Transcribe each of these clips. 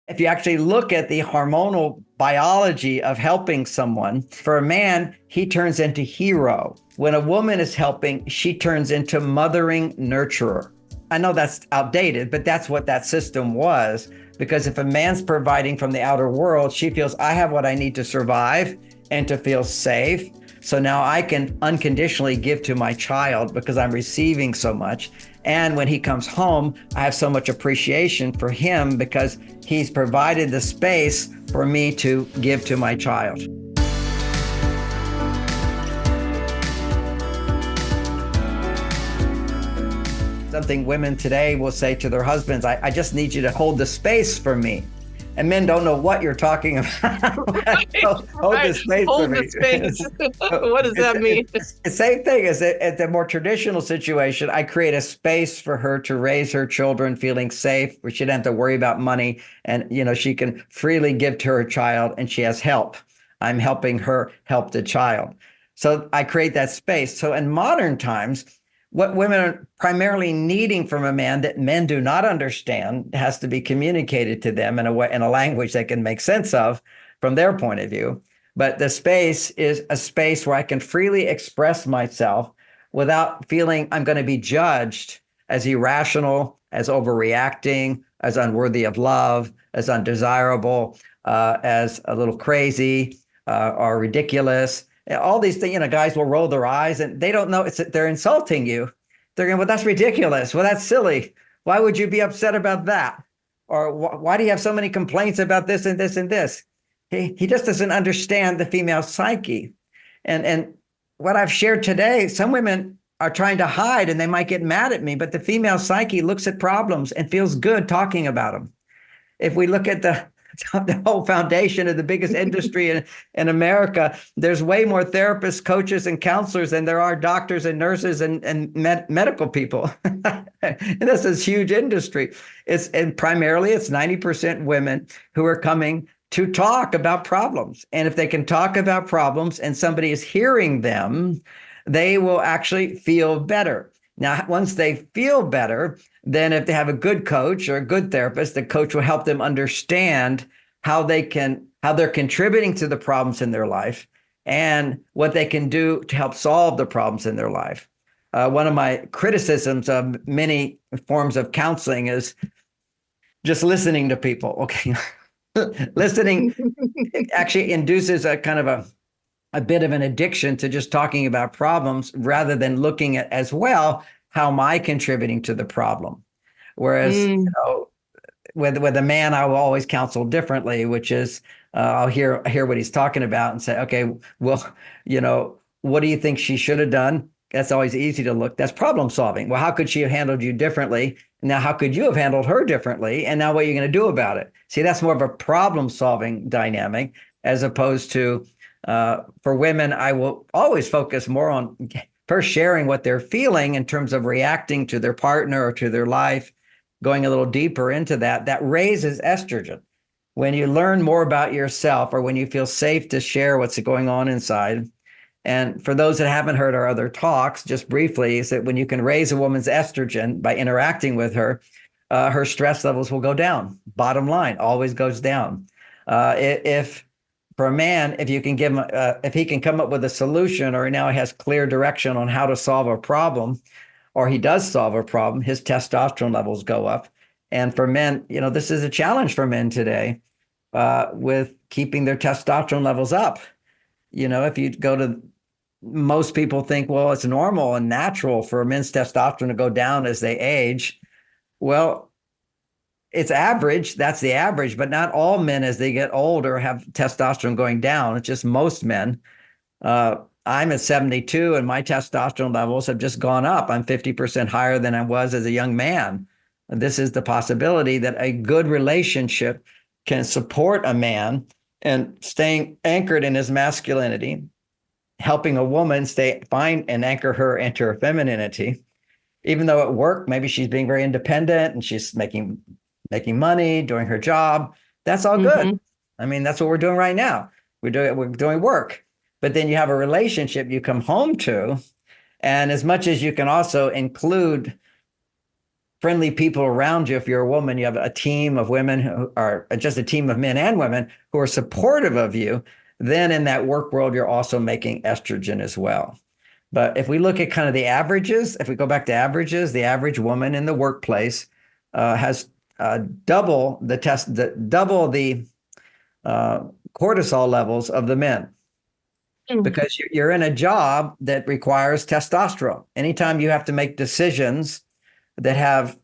If you actually look at the hormonal biology of helping someone, for a man, he turns into hero. When a woman is helping, she turns into mothering nurturer. I know that's outdated, but that's what that system was. Because if a man's providing from the outer world, she feels, I have what I need to survive and to feel safe. So now I can unconditionally give to my child because I'm receiving so much. And when he comes home, I have so much appreciation for him because he's provided the space for me to give to my child. Something women today will say to their husbands, I just need you to hold the space for me. And men don't know what you're talking about. Hold the space Hold for the me. space. What does that mean? It's the same thing as at the more traditional situation. I create a space for her to raise her children feeling safe, where she doesn't have to worry about money. And, she can freely give to her child and she has help. I'm helping her help the child. So I create that space. So in modern times, what women are primarily needing from a man that men do not understand has to be communicated to them in a language they can make sense of from their point of view. But the space is a space where I can freely express myself without feeling I'm going to be judged as irrational, as overreacting, as unworthy of love, as undesirable, as a little crazy or ridiculous. All these things, guys will roll their eyes and they don't know they're insulting you. They're going, well, that's ridiculous. Well, that's silly. Why would you be upset about that? Or why do you have so many complaints about this and this and this? He just doesn't understand the female psyche. And what I've shared today, some women are trying to hide and they might get mad at me, but the female psyche looks at problems and feels good talking about them. If we look at the whole foundation of the biggest industry in America, there's way more therapists, coaches, and counselors than there are doctors and nurses and medical people. And this is huge industry. And primarily it's 90% women who are coming to talk about problems. And if they can talk about problems and somebody is hearing them, they will actually feel better. Now, once they feel better, then if they have a good coach or a good therapist, the coach will help them understand how they're contributing to the problems in their life and what they can do to help solve the problems in their life. One of my criticisms of many forms of counseling is just listening to people. Okay. Listening actually induces a kind of a bit of an addiction to just talking about problems rather than looking at as well, how am I contributing to the problem? Whereas, with a man, I will always counsel differently, which is I'll hear what he's talking about and say, okay, well, what do you think she should have done? That's always easy to look. That's problem solving. Well, how could she have handled you differently? Now, how could you have handled her differently? And now what are you going to do about it? See, that's more of a problem solving dynamic as opposed to for women, I will always focus more on first sharing what they're feeling in terms of reacting to their partner or to their life, going a little deeper into that raises estrogen. When you learn more about yourself or when you feel safe to share what's going on inside. And for those that haven't heard our other talks, just briefly, is that when you can raise a woman's estrogen by interacting with her, her stress levels will go down. Bottom line, always goes down. If for a man, if you can give him, if he can come up with a solution, or now he has clear direction on how to solve a problem, or he does solve a problem, his testosterone levels go up. And for men, this is a challenge for men today with keeping their testosterone levels up. If you go to most people think, well, it's normal and natural for men's testosterone to go down as they age. Well, it's average. That's the average, but not all men as they get older have testosterone going down. It's just most men. I'm at 72 and my testosterone levels have just gone up. I'm 50% higher than I was as a young man. And this is the possibility that a good relationship can support a man and staying anchored in his masculinity, helping a woman find and anchor her into her femininity. Even though at work, maybe she's being very independent and she's making money, doing her job. That's all good. I mean, that's what we're doing right now. We're doing work. But then you have a relationship you come home to. And as much as you can also include friendly people around you. If you're a woman, you have a team of women who are just a team of men and women who are supportive of you. Then in that work world, you're also making estrogen as well. But if we look at kind of the averages, if we go back to averages, the average woman in the workplace has double the uh, cortisol levels of the men, Mm. because you're in a job that requires testosterone. Anytime you have to make decisions that have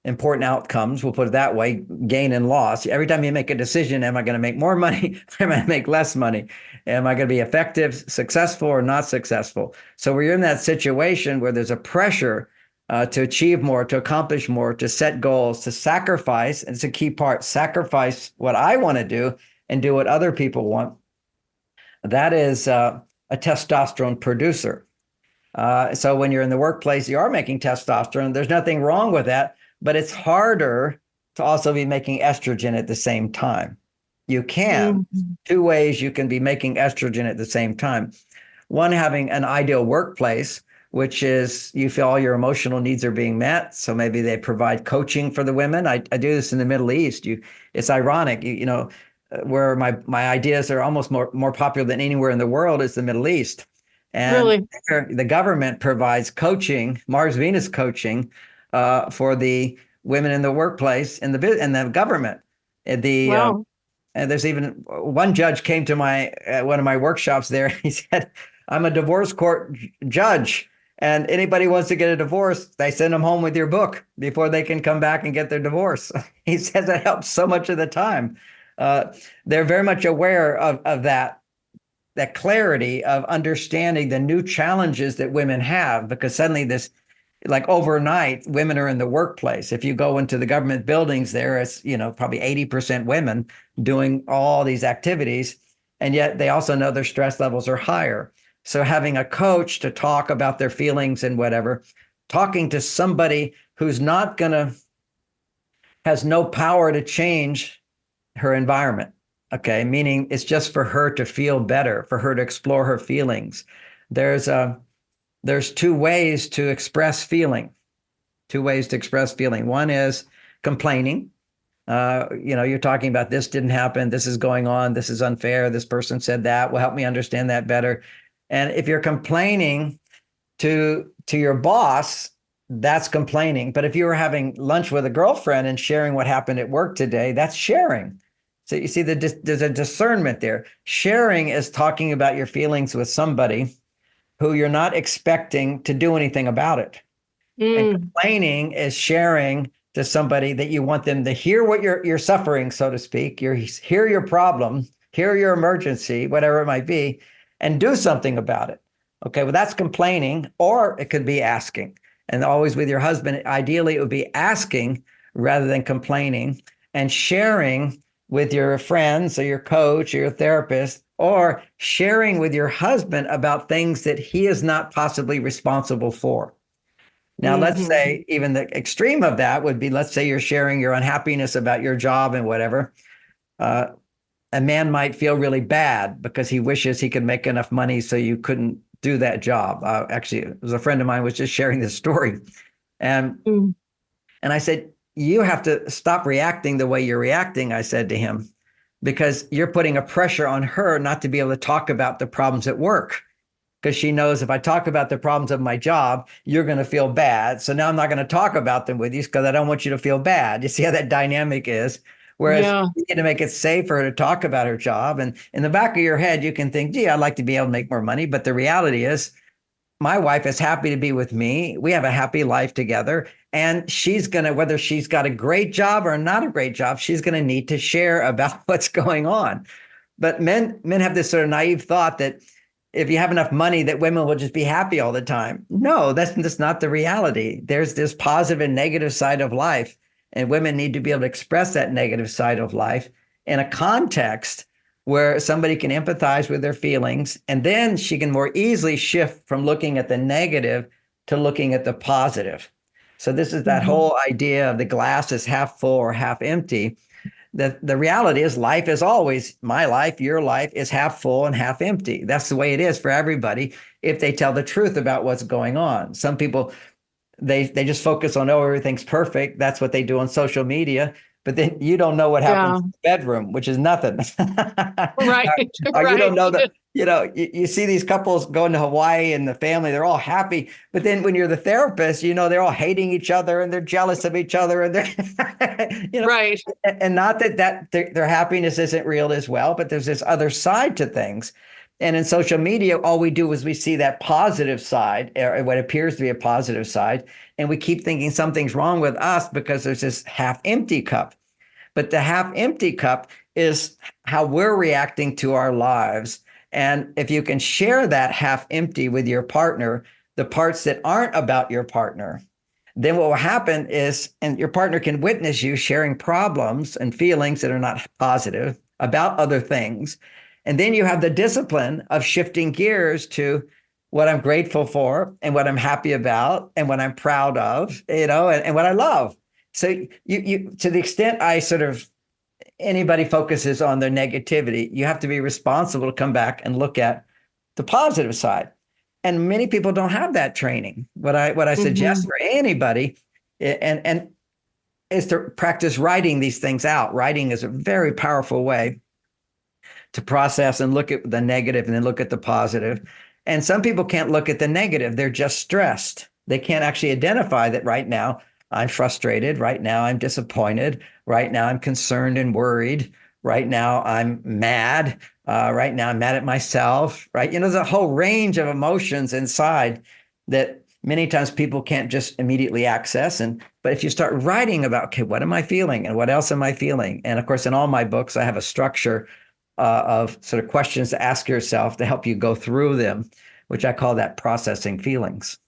important outcomes, we'll put it that way, gain and loss. Every time you make a decision, am I going to make more money? Am I going to make less money? Am I going to be effective, successful, or not successful? So we're in that situation where there's a pressure to achieve more, to accomplish more, to set goals, to sacrifice. And it's a key part, sacrifice what I want to do and do what other people want. That is a testosterone producer. So when you're in the workplace, you are making testosterone. There's nothing wrong with that, but it's harder to also be making estrogen at the same time. You can. Mhm. Two ways you can be making estrogen at the same time. One, having an ideal workplace, which is you feel all your emotional needs are being met. So maybe they provide coaching for the women. I do this in the Middle East. It's ironic, where my ideas are almost more popular than anywhere in the world is the Middle East. And Really? the government provides coaching, MarsVenus coaching, for the women in the workplace in the government. Wow. And there's even one judge came to my one of my workshops there. He said, "I'm a divorce court judge, and anybody wants to get a divorce, they send them home with your book before they can come back and get their divorce." He says that helps so much of the time. They're very much aware of that clarity of understanding the new challenges that women have, because suddenly this, like overnight, women are in the workplace. If you go into the government buildings there, it's probably 80% women doing all these activities, and yet they also know their stress levels are higher. So having a coach to talk about their feelings and whatever, talking to somebody who's not gonna has no power to change her environment. Okay, meaning it's just for her to feel better, for her to explore her feelings. There's two ways to express feeling. Two ways to express feeling. One is complaining. You're talking about this didn't happen, this is going on, this is unfair, this person said that. Well, help me understand that better. And if you're complaining to your boss, that's complaining. But if you were having lunch with a girlfriend and sharing what happened at work today, that's sharing. So you see, there's a discernment there. Sharing is talking about your feelings with somebody who you're not expecting to do anything about it. And Mm. complaining is sharing to somebody that you want them to hear what you're suffering, so to speak. Hear your problem, hear your emergency, whatever it might be, and do something about it. Okay, well, that's complaining, or it could be asking. And always with your husband, ideally, it would be asking rather than complaining, and sharing with your friends or your coach or your therapist, or sharing with your husband about things that he is not possibly responsible for. Now, let's Mhm. say even the extreme of that would be, let's say you're sharing your unhappiness about your job and whatever. Uh, a man might feel really bad because he wishes he could make enough money so you couldn't do that job. Actually, it was a friend of mine was just sharing this story. And Mm. and I said, you have to stop reacting the way you're reacting, I said to him, because you're putting a pressure on her not to be able to talk about the problems at work. Because she knows if I talk about the problems of my job, you're going to feel bad. So now I'm not going to talk about them with you because I don't want you to feel bad. You see how that dynamic is? Whereas Yeah. you need to make it safe for her to talk about her job. And in the back of your head, you can think, gee, I'd like to be able to make more money. But the reality is, my wife is happy to be with me. We have a happy life together. And she's going to, whether she's got a great job or not a great job, she's going to need to share about what's going on. But men have this sort of naive thought that if you have enough money, that women will just be happy all the time. No, that's not the reality. There's this positive and negative side of life, and women need to be able to express that negative side of life in a context where somebody can empathize with their feelings, and then she can more easily shift from looking at the negative to looking at the positive. So this is that Mhm. whole idea of the glass is half full or half empty. The reality is life is always, my life, your life is half full and half empty. That's the way it is for everybody if they tell the truth about what's going on. Some people they just focus on, oh, everything's perfect. That's what they do on social media. But then you don't know what happens in the bedroom, which is nothing. Right. Or you don't Right. know that, you see these couples going to Hawaii and the family, they're all happy. But then when you're the therapist, they're all hating each other and they're jealous of each other and they're, Right. and not that their happiness isn't real as well, but there's this other side to things. And in social media, all we do is we see that positive side, or what appears to be a positive side, and we keep thinking something's wrong with us because there's this half empty cup. But the half empty cup is how we're reacting to our lives. And if you can share that half empty with your partner, the parts that aren't about your partner, then what will happen is, and your partner can witness you sharing problems and feelings that are not positive about other things. And then you have the discipline of shifting gears to what I'm grateful for and what I'm happy about and what I'm proud of, and what I love. So you to the extent anybody focuses on their negativity, you have to be responsible to come back and look at the positive side. And many people don't have that training. What I suggest for anybody, and is to practice writing these things out. Writing is a very powerful way to process and look at the negative and then look at the positive. And some people can't look at the negative. They're just stressed. They can't actually identify that right now I'm frustrated. Right now I'm disappointed. Right now I'm concerned and worried. Right now I'm mad. Right now I'm mad at myself. Right. There's a whole range of emotions inside that many times people can't just immediately access. But if you start writing about, okay, what am I feeling and what else am I feeling? And of course, in all my books, I have a structure of sort of questions to ask yourself to help you go through them, which I call that processing feelings.